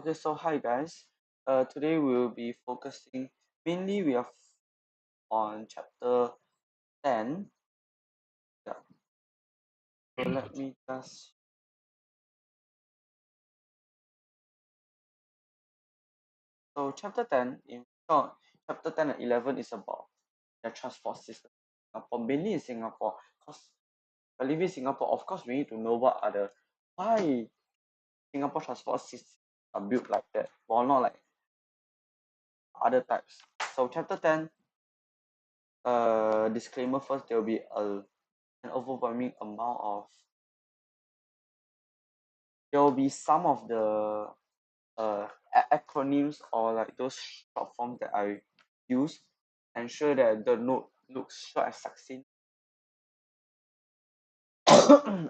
Okay, so hi guys. Today we'll be focusing mainly we are on chapter 10. Yeah. So let me just so chapter 10 in short, chapter 10 and 11 is about the transport system. Mainly in Singapore, because I live in Singapore, of course we need to know what are the why Singapore transport systems are built like that, while not like other types. So chapter 10, disclaimer first, there will be an overwhelming amount of there will be some of the acronyms or like those short forms that I use, ensure that the note looks short and succinct.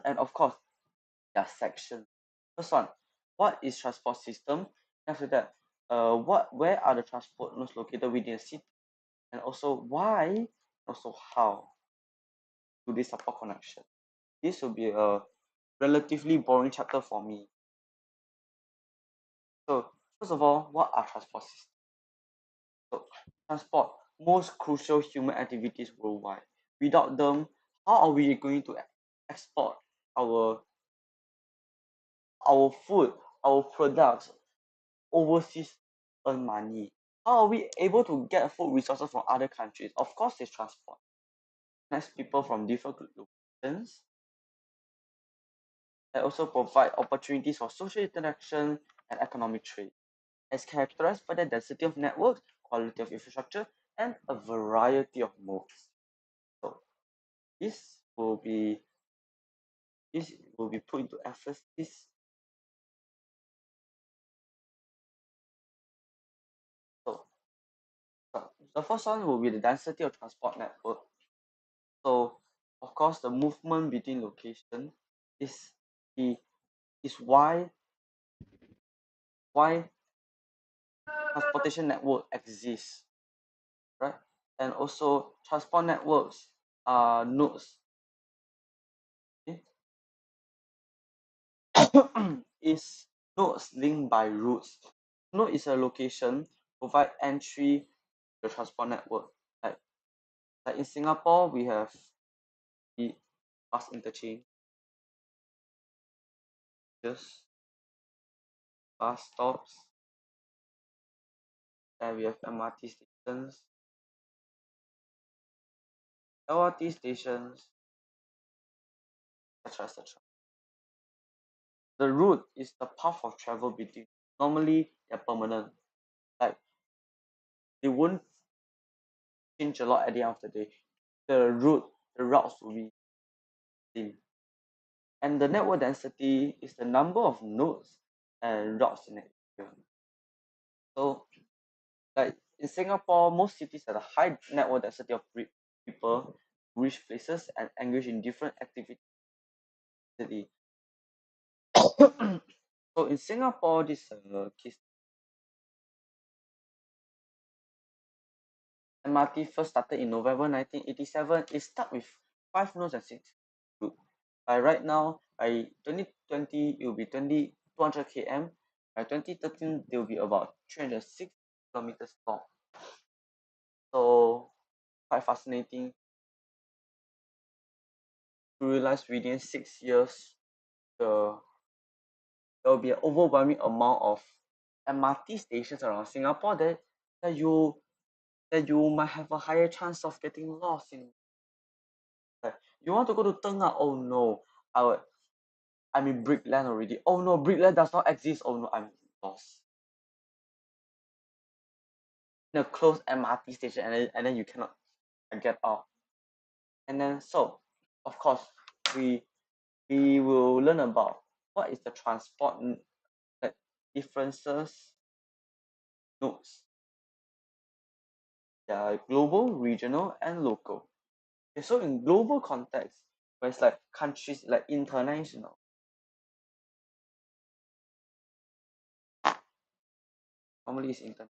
And of course, there are sections. First one, what is transport system? After that, where are the transport nodes located within a city? And also why, also how do they support connection? This will be a relatively boring chapter for me. So first of all, what are transport systems? So transport, most crucial human activities worldwide. Without them, how are we going to export our food, our products overseas, earn money? How are we able to get food resources from other countries? Of course, it's transport. Connects people from different locations. And also provide opportunities for social interaction and economic trade. As characterized by the density of networks, quality of infrastructure, and a variety of modes. So this will be put into emphasis. So the first one will be the density of transport network. So of course the movement between location is the is why transportation network exists, right? And also transport networks are nodes. Okay? is nodes linked by routes. Node is a location provide entry to the transport network. Like in Singapore, we have the bus interchange, just bus stops, and we have MRT stations, LRT stations, etc. etc. The route is the path of travel between. Normally, they're permanent. Like they won't change a lot at the end of the day. The routes will be same. And the network density is the number of nodes and routes in an area. So, like in Singapore, most cities have a high network density of people, reach places, and engage in different activities. So in Singapore, this case MRT first started in November 1987. It started with 5 nodes and 6 routes. Right now, by 2020, it will be 200 km. By 2013, there will be about 306 kilometers long. So quite fascinating to realize within 6 years, the there will be an overwhelming amount of MRT stations around Singapore that you that you might have a higher chance of getting lost in. Like, you want to go to Tengah? Oh no, I'm in Brickland already. Oh no, Brickland does not exist. Oh no, I'm lost. In a closed MRT station, and then you cannot get out. And then so, of course, we we will learn about what is the transport like differences nodes. They are global, regional, and local. Okay, so in global context, where it's like countries like international, normally it's international,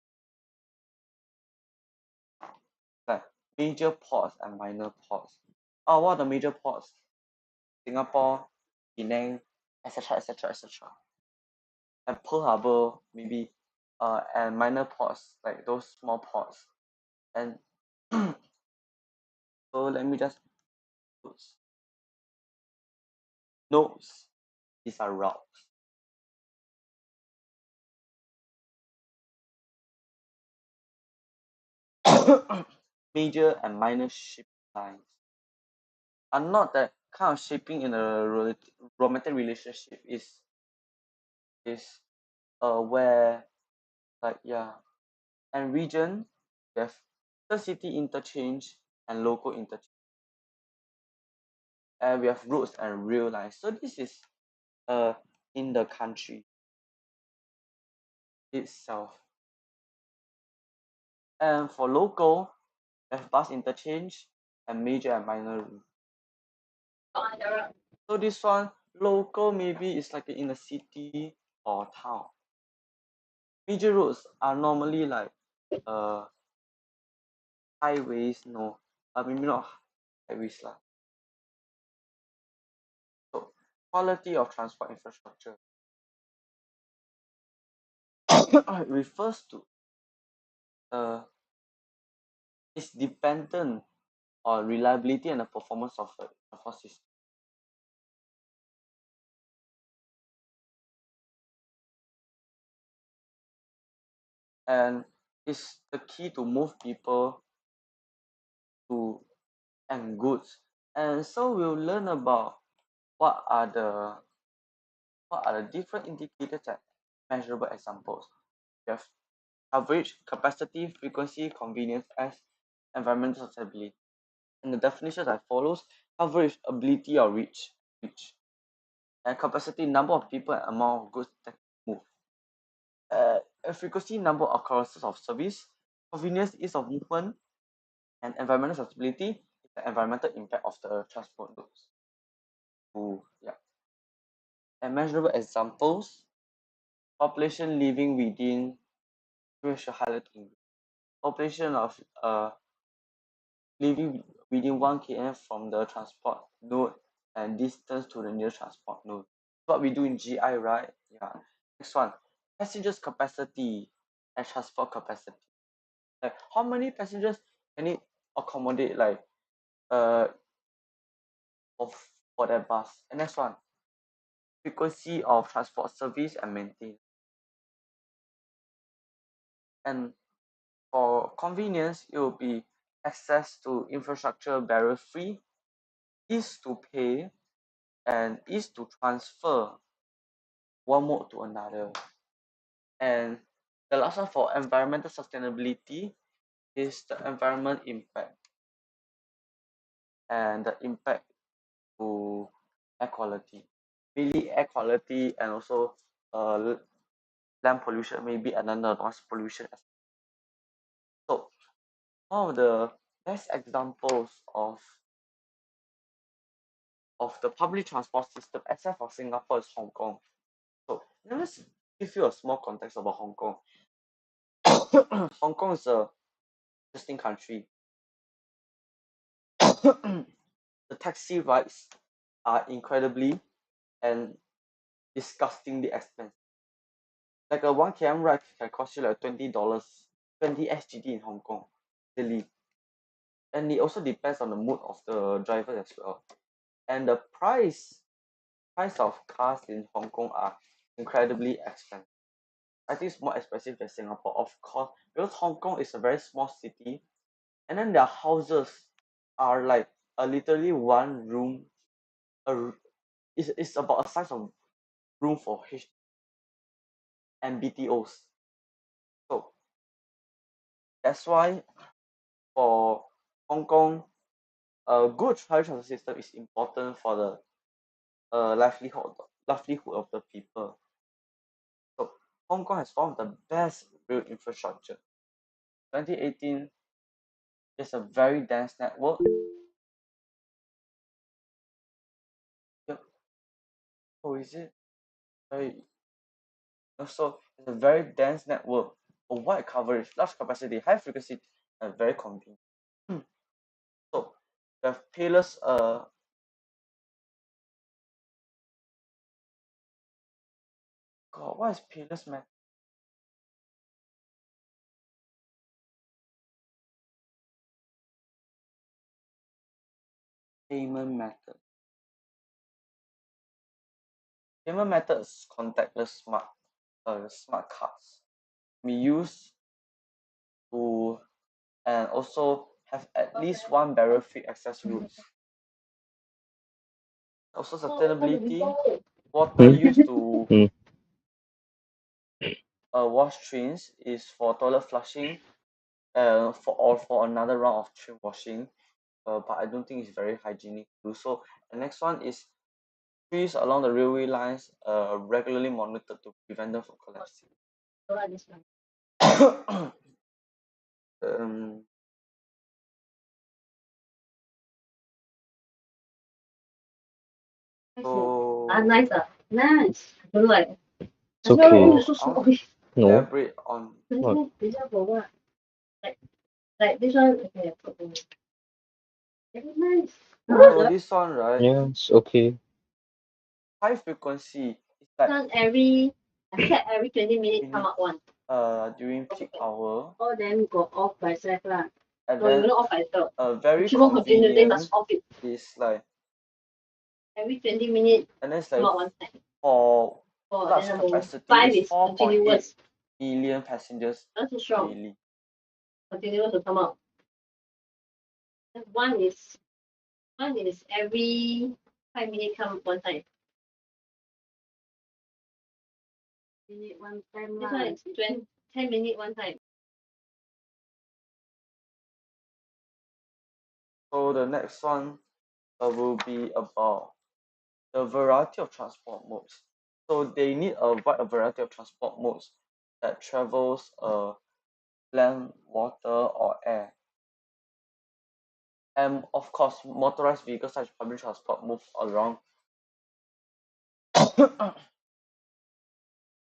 like major ports and minor ports. Oh, what are the major ports? Singapore, Penang, etc., etc., etc. and Pearl Harbor maybe, and minor ports like those small ports. And so let me just nodes. These are routes. Major and minor shipping lines are not that kind of shipping in a romantic relationship. Is where, like, yeah, and region, we have intercity interchange and local interchange, and we have roads and rail lines. So this is uh in the country itself. And for local, we have bus interchange and major and minor route. So this one, local maybe is like in a city or town. Major roads are normally like uh highways, no, maybe not highways lah. So quality of transport infrastructure refers to uh is dependent on reliability and the performance of the transport system. And is the key to move people to and goods. And so we'll learn about what are the what are the different indicators and measurable examples. We have coverage, capacity, frequency, convenience as environmental sustainability. And the definitions as follows: coverage, ability or reach, and capacity, number of people and amount of goods that can move. Frequency, number of occurrences of service, convenience, ease of movement, and environmental sustainability is the environmental impact of the transport goods. Ooh, yeah. And measurable examples: population living within, we should highlight population of living within 1 km from the transport node and distance to the nearest transport node. What we do in GI, right? Yeah. Next one, passengers capacity and transport capacity. Like how many passengers can it accommodate, like uh of for that bus? And next one, frequency of transport service and maintain. And for convenience, it will be access to infrastructure barrier free, ease to pay, and ease to transfer one mode to another. And the last one for environmental sustainability is the environment impact and the impact to air quality. Really air quality and also land pollution, maybe another noise pollution. So one of the best examples of the public transport system, except for Singapore, is Hong Kong. So let me give you a small context about Hong Kong. Hong Kong is a interesting country. The taxi rides are incredibly and disgustingly expensive. Like a 1 km ride can cost you like $20, 20 SGD in Hong Kong daily. And it also depends on the mood of the driver as well. And the price of cars in Hong Kong are incredibly expensive. I think it's more expensive than Singapore, of course, because Hong Kong is a very small city, and then their houses are like a literally one room. It's about a size of room for H and BTOs. So that's why for Hong Kong, a good transport system is important for the livelihood of the people. So Hong Kong has one of the best rail infrastructure. 2018 is a very dense network. Yep. Oh, is it? Very. So it's a very dense network, a wide coverage, large capacity, high frequency, and very convenient. So we have payless God, what is payless method? Payment method. Payment method is contactless smart cards. We use to and also have at least one barrier-free access routes. Also sustainability. Water Hmm? used to Hmm. wash trains is for toilet flushing, for another round of train washing. But I don't think it's very hygienic to do so. The next one is trees along the railway lines regularly monitored to prevent them from collapsing. um, so Nice. Don't like. It's okay. so I want to No. elaborate on What? Like this one, okay, put in. Very nice. so this one, right? Yeah, it's okay. High frequency is like One every, except every 20 minutes come minute out one. during peak hour, All them go off by self lah. and No, you then know off by self. very Keep on continue, they must convenient off it. is like, Every 20 minutes and then it's come like out one time. for Oh, large then number capacity 5 is is 4.8 continuous. million passengers That's so strong. daily. Continuous will come out. And one is every 5 minutes come one time. Minute one time. This one is 10 minutes one time. So the next one will be about the variety of transport modes. So they need a wide variety of transport modes that travels land, water, or air. And of course, motorized vehicles such as public transport move around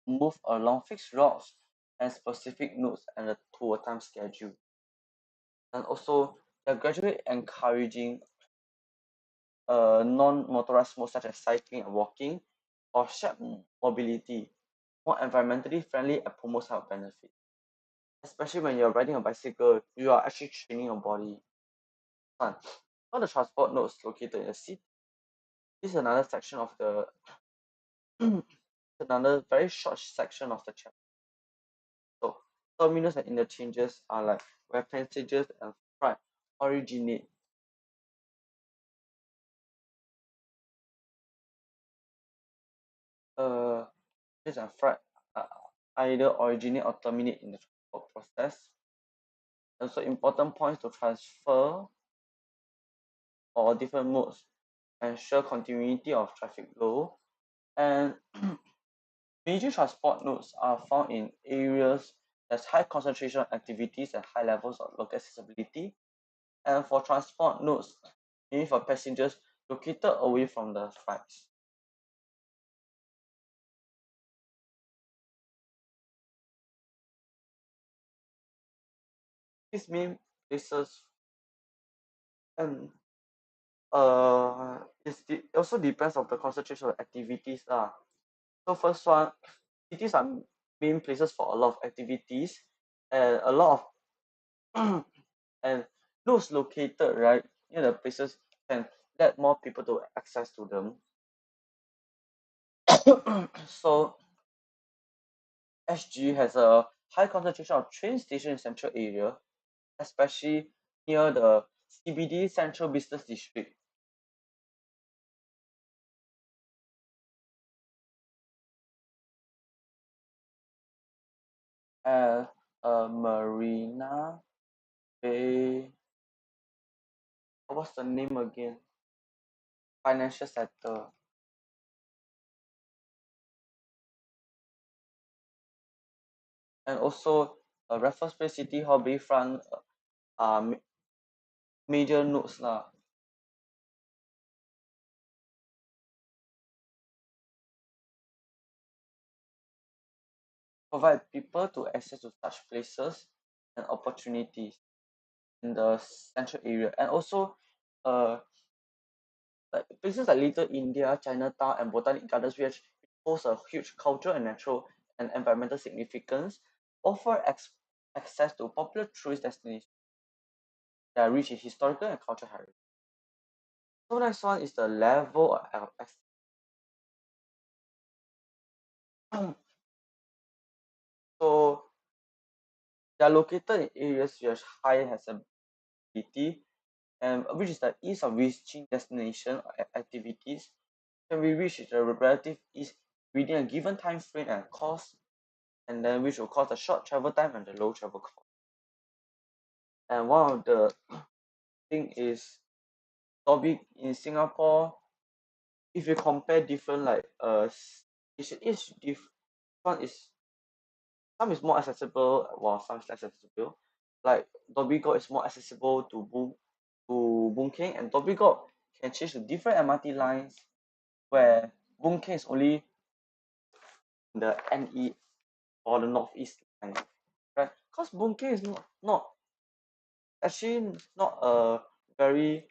move along fixed routes and specific nodes and to a time schedule. And also, they're gradually encouraging non-motorized modes such as cycling and walking or shared mobility, more environmentally friendly and promotes health benefits. Especially when you're riding a bicycle, you are actually training your body. One, all the transport nodes located in the city. This is another section of the another very short section of the chapter. So terminals and interchanges are like where passengers and freight originate. Passengers and freight either originate or terminate in the transport process. Also important points to transfer or different modes ensure continuity of traffic flow. And major transport nodes are found in areas that's high concentration of activities and high levels of local accessibility. And for transport nodes, meaning for passengers located away from the flights. These main places and it also depends on the concentration of activities lah. So first one, cities are main places for a lot of activities and a lot of and those located right near the places can let more people to access to them. So SG has a high concentration of train station in central area, especially near the CBD Central Business District. And Marina Bay, what's the name again? Financial sector. And also Raffles Place City Hall Bayfront are major nodes lah. Provide people to access to such places and opportunities in the central area. And also like places like Little India, Chinatown, and Botanic Gardens, which holds a huge cultural and natural and environmental significance, offer access to popular tourist destinations that are rich in historical and cultural heritage. So next one is the level of so they are located in areas with high accessibility and which is the ease of reaching destination activities can be reached at a relative ease within a given time frame and cost, and then which will cause a short travel time and a low travel cost. And one of the thing is Dobby in Singapore, if you compare different like each one is some is more accessible while some is less accessible. Like Dhoby Ghaut is more accessible to Boon Keng, and Dhoby Ghaut can change to different MRT lines where Boon Keng is only the NE or the northeast line, right? Because Boon Keng is not actually not a very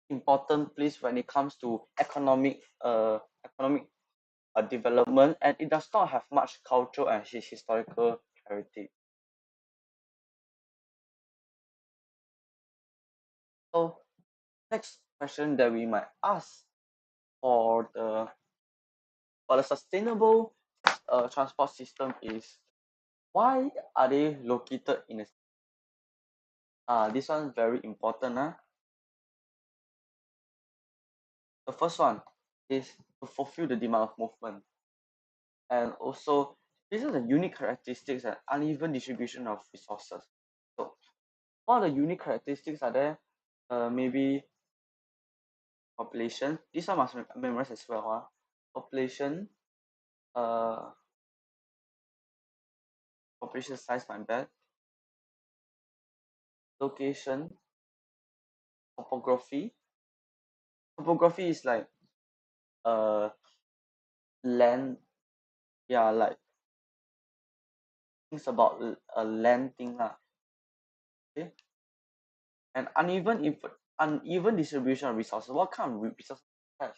important place when it comes to economic development, and it does not have much cultural and historical heritage. So next question that we might ask for the sustainable transport system is why are they located in a this one very important. The first one is to fulfill the demand of movement, and also these are the unique characteristics and uneven distribution of resources. So what are the unique characteristics are there? Maybe population. This one must memorize as well. Population, uh, population size, my bad. Location, topography. Topography is like land, yeah, like things about a land thing lah. Okay, and uneven distribution of resources. What kind of resources we have?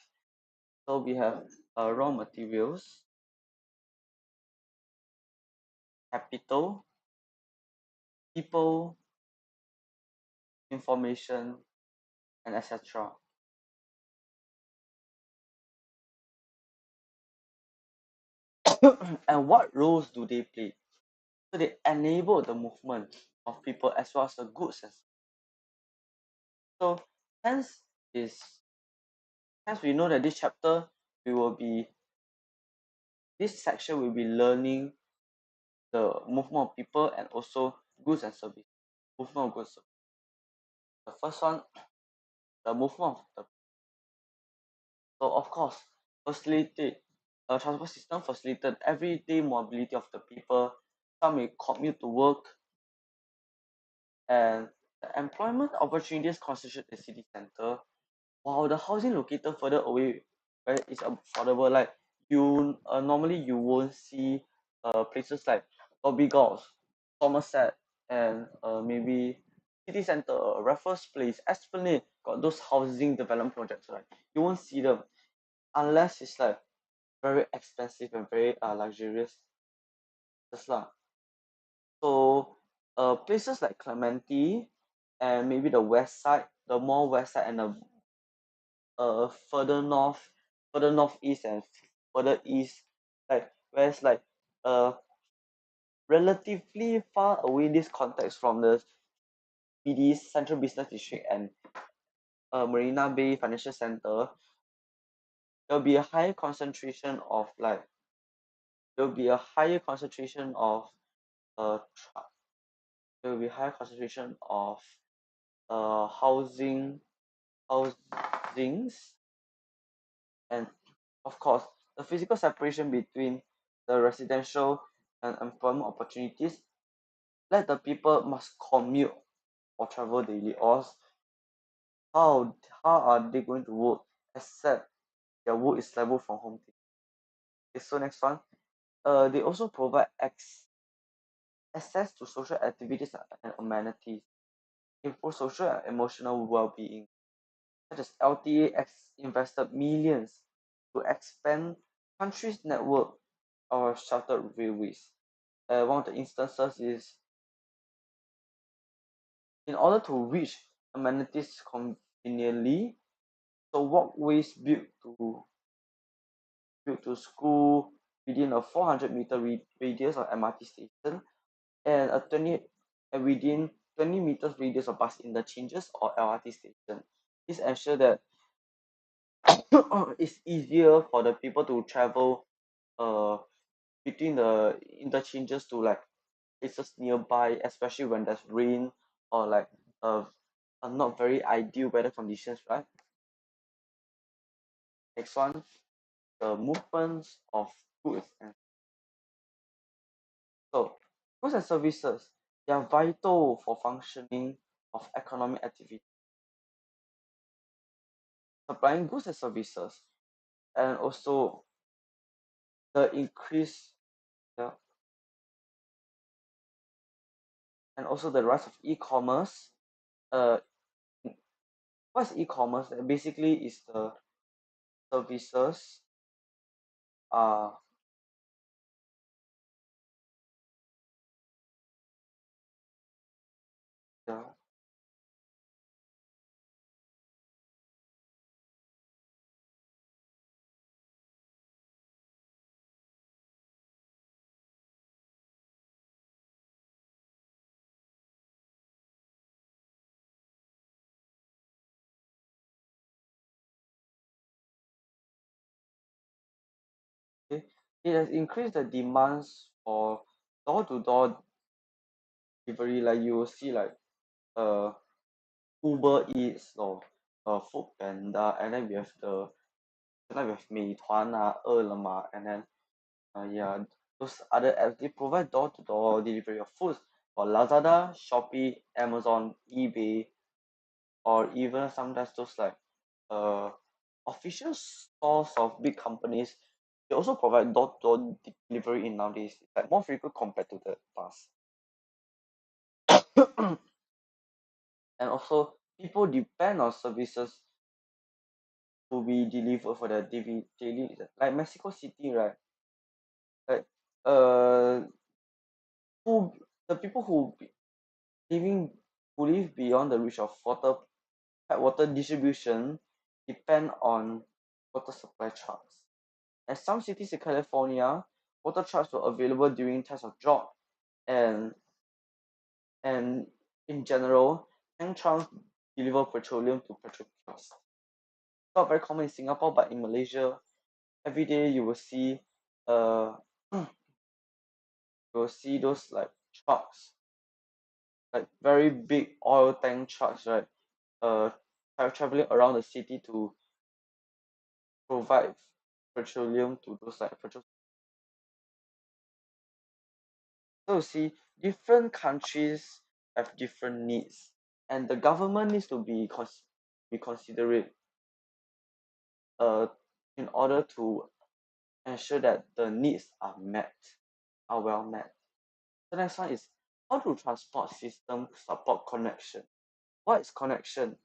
So we have raw materials, capital, people, information, and etc. And what roles do they play? So they enable the movement of people as well as the goods. So hence is hence we know that this chapter we will be this section will be learning the movement of people and also goods and service. Movement of goods. The first one, the movement of the so of course facilitate transport system facilitate everyday mobility of the people. Some may commute to work, and the employment opportunities constitute the city center, while the housing located further away where it's affordable. Like normally you won't see places like Dhoby Ghaut, Somerset, and maybe city center, Raffles Place, Esplanade got those housing development projects, right? You won't see them unless it's like very expensive and very luxurious. Just lah. So places like Clementi and maybe the west side, the more west side and the further north, further northeast and further east, like whereas like uh relatively far away in this context from the BD Central Business District and Marina Bay Financial Center, there'll be a higher concentration of like there'll be a higher concentration of uh tra- there will be higher concentration of housings, and of course the physical separation between the residential and employment opportunities let the people must commute or travel daily, or how how are they going to work except their work is level from home. Okay, so next one, they also provide access to social activities and amenities, improve social and emotional well-being. such as LTA, invested millions to expand country's network of sheltered railways. One of the instances is in order to reach amenities conveniently, so walkways built to school within a 400-meter radius of MRT station and within 20 meters radius of bus interchanges or LRT station. This ensure that it's easier for the people to travel between the interchanges to like places nearby, especially when there's rain or like not very ideal weather conditions, right? Next one, the movements of goods and so goods and services, they are vital for functioning of economic activity. Supplying goods and services and also the increase, yeah, and also the rise of e-commerce. Uh, what's e-commerce? Basically, is the services uh the okay, it has increased the demands for door-to-door delivery. Like you will see like uh Uber Eats or Food Panda, and then we have Meituan, 饿了么, and then yeah, those other apps they provide door-to-door delivery of food for Lazada, Shopee, Amazon, eBay, or even sometimes those like uh official stores of big companies. They also provide door-to-door delivery in nowadays. It's like more frequent compared to the past. And also people depend on services to be delivered for their daily like Mexico City, right? Like uh who the people living who live beyond the reach of water distribution depend on water supply trucks. At some cities in California, water trucks were available during times of drought, and and in general, tank trucks deliver petroleum to petrol kiosks. Not very common in Singapore, but in Malaysia, every day you will see you will see those like trucks, like very big oil tank trucks, right? Uh, traveling around the city to provide petroleum to those like petrol. So you see, different countries have different needs, and the government needs to be considerate uh in order to ensure that the needs are well met. The next one is how do transport systems support connection? What is connection?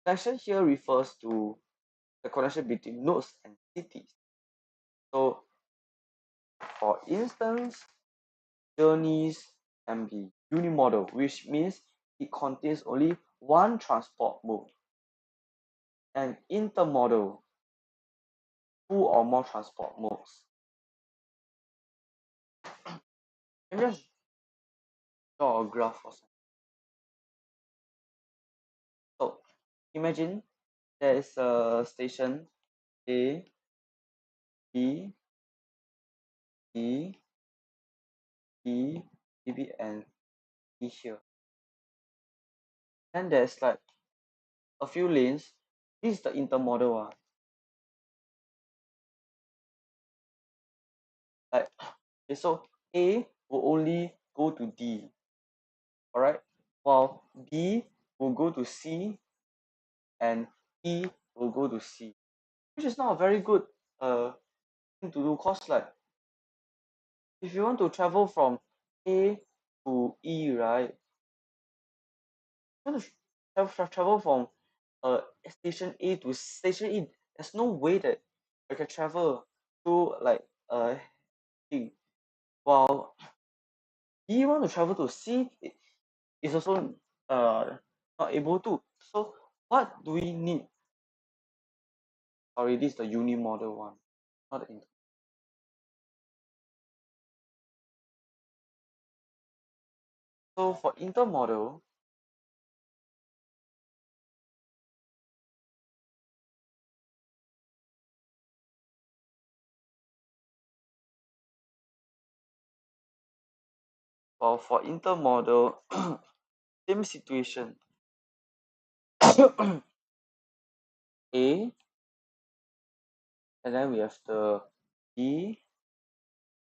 Connection here refers to the connection between nodes and cities. So, for instance, journeys can be unimodal, which means it contains only one transport mode, and intermodal, two or more transport modes. Let me just draw a graph for some. So, imagine there is a station A, B, E, E, B, and E here. Then there's like a few lanes. This is the intermodal one. Like, okay, so A will only go to D, alright? While B will go to C and E will go to C, which is not a very good thing to do, cause like if you want to travel from A to E, right? You want to travel from station A to station E. There's no way that you can travel to like thing. While B want to travel to C is also not able to. So what do we need? Sorry, this is the uni model one, not the inter. So for intermodal, for intermodal, same situation. A, and then we have the B,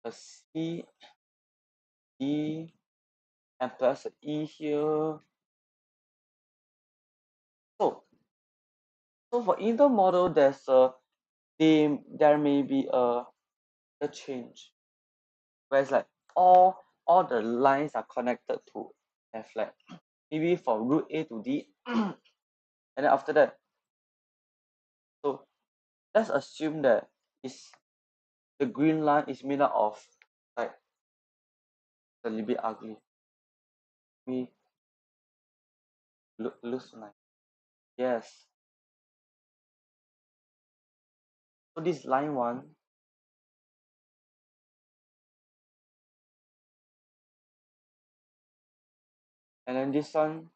the C, D, and plus the E here. So, so for intermodal, there may be a change, where it's like all the lines are connected to have like maybe from route A to D, and then after that, so let's assume that is the green line is made up of like a little bit ugly. We looks nice. Yes. So this line one, and then this one,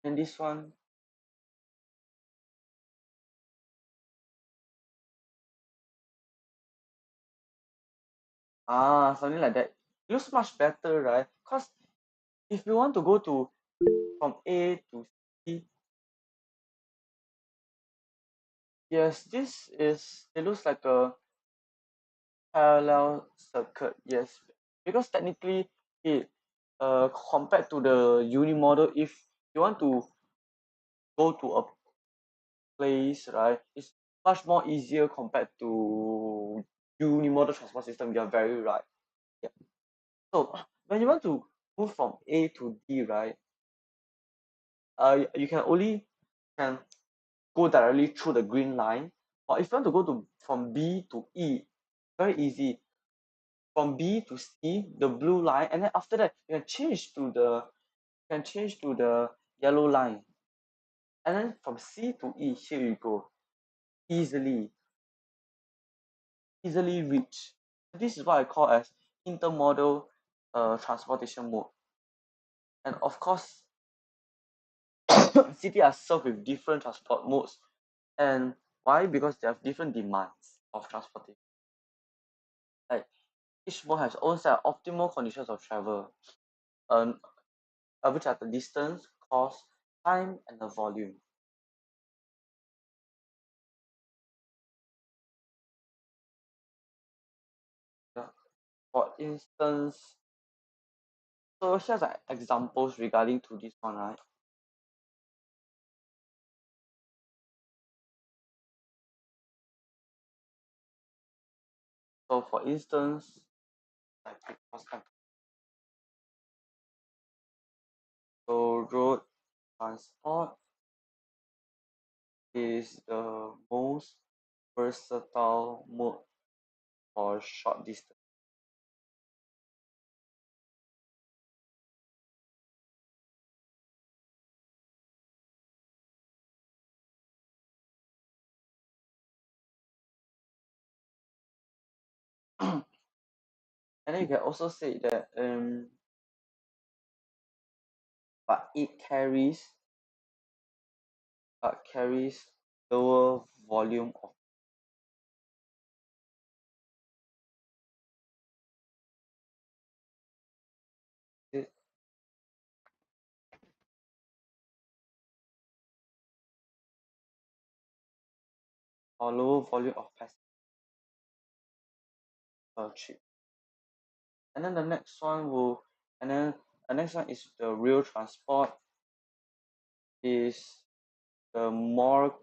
and this one. Something like that. Looks much better, right? Because if you want to go to from A to C, yes, it looks like a parallel circuit, yes. Because technically it compared to the uni model, if you want to go to a place, right, it's much more easier compared to unimodal transport system. You're very right. Yeah. So when you want to move from A to D, right, you can only can go directly through the green line, or if you want to go to from B to E, very easy. From B to C, the blue line, and then after that you can change to the yellow line, and then from C to E, here you go, easily reach. This is what I call as intermodal transportation mode. And of course, city are served with different transport modes. And why? Because they have different demands of transportation. Like each mode has own set of optimal conditions of travel, um, which are the distance, cost, time, and the volume. Yeah. For instance, so here's like examples regarding to this one, right? So for instance, like so road transport is the most versatile mode for short distance. And then you can also say that but it carries lower volume of it or lower volume of passenger per trip. And then the next one is the rail transport is the more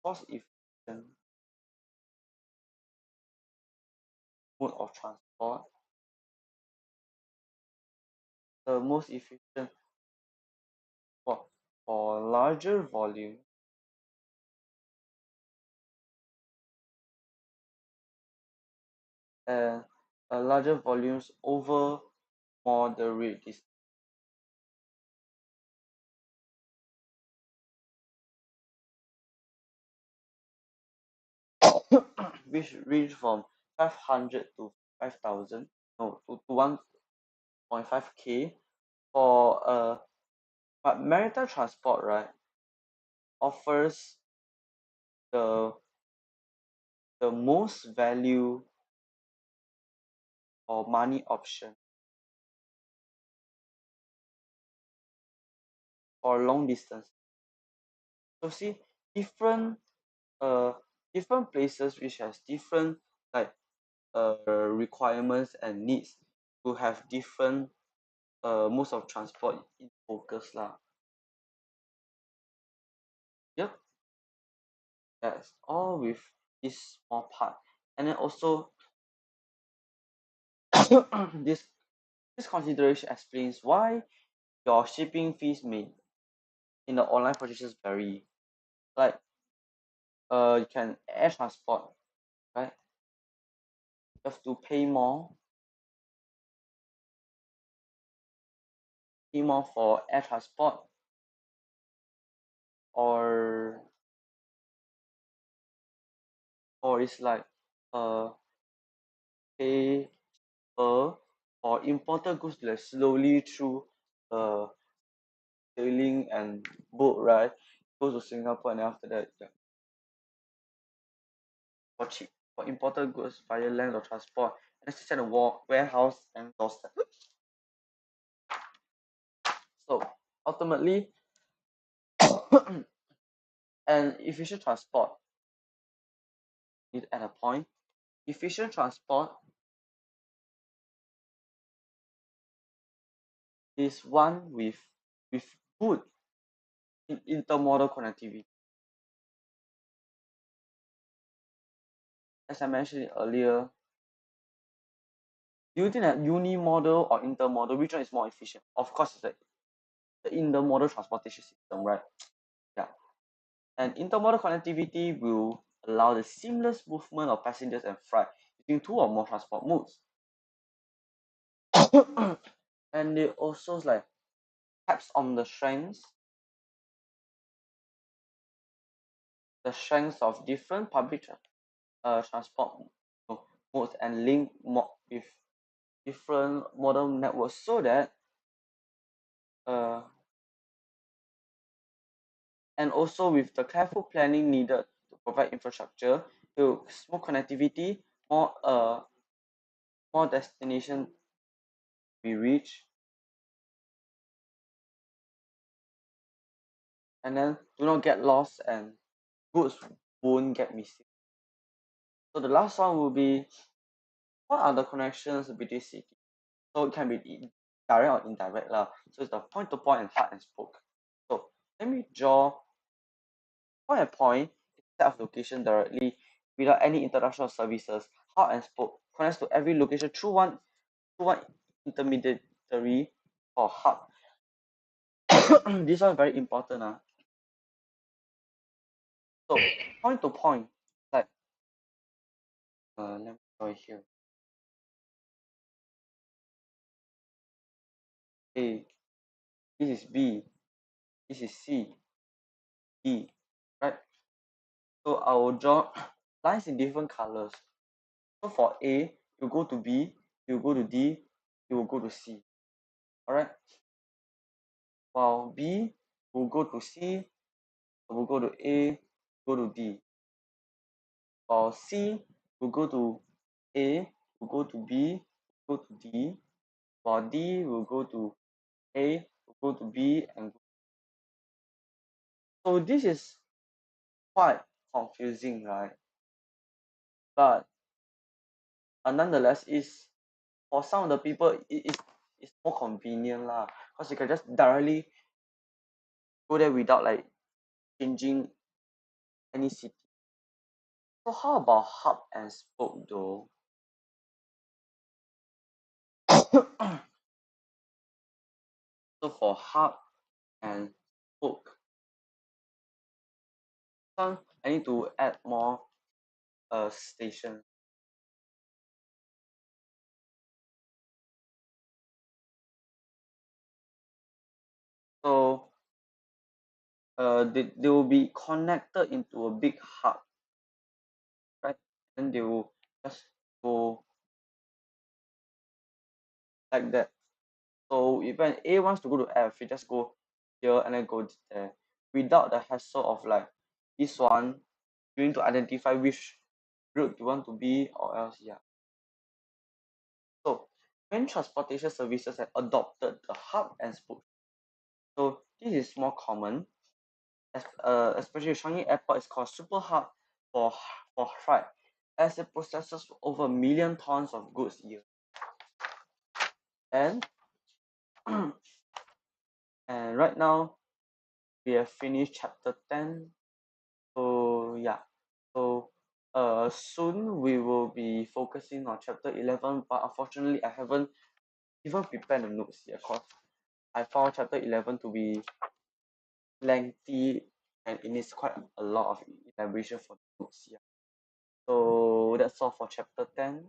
cost efficient mode of transport, the most efficient for larger volume and larger volumes over moderate distance. Which range from 500 to 5,000, no, to 1.5K for but maritime transport, right, offers the most value or money option for long distance. So see, different uh different places which has different like requirements and needs to have different modes of transport in focus lah. Yep, that's all with this small part. And then also this consideration explains why your shipping fees may in the online purchases vary. Like you can air transport, right? You have to pay more for air transport, or it's like uh pay for imported goods like slowly through uh sailing and boat, right? Go to Singapore and after that, yeah, for cheap for imported goods via land or transport, and it's at a warehouse and doorstep. So ultimately, and efficient transport, need at a point. Efficient transport is one with good intermodal connectivity. As I mentioned earlier, do you think that unimodal or intermodal, which one is more efficient? Of course, it's like the intermodal transportation system, right? Yeah. And intermodal connectivity will allow the seamless movement of passengers and freight between two or more transport modes. And it also like taps on the strengths of different public transport modes and link with different modern networks so that uh, and also with the careful planning needed to provide infrastructure to smooth connectivity, more destination we reach, and then do not get lost and goods won't get missing. So the last one will be, what are the connections between cities? So it can be direct or indirect lah. So it's the point to point and hub and spoke. So let me draw point and point set of location directly without any introduction of services. Hub and spoke connects to every location through one intermediary or hub. This one is very important. So point to point, like let me draw it here. A, this is B, this is C, D, right? So I will draw lines in different colors. So for A, you go to B, you go to D, you will go to C. Alright. While B will go to C, will go to A, go to D. While C will go to A, will go to B, go to D. While D will go to A, will go to B, and so this is quite confusing, right? But nonetheless, is for some of the people, it's more convenient lah, because you can just directly go there without like changing any city. So how about hub and spoke though? So for hub and spoke, I need to add more station. they will be connected into a big hub, right? And they will just go like that. So if when A wants to go to F, you just go here and then go there without the hassle of like this one, you need to identify which route you want to be or else, yeah. So many transportation services have adopted the hub and spoke. So this is more common, especially Changi Airport is called super hub for freight, as it processes over 1 million tons of goods a year. And and right now we have finished chapter 10. So yeah, so soon we will be focusing on chapter 11, but unfortunately I haven't even prepared the notes yet because I found chapter 11 to be lengthy and it needs quite a lot of elaboration for the notes. Yeah. So that's all for chapter 10.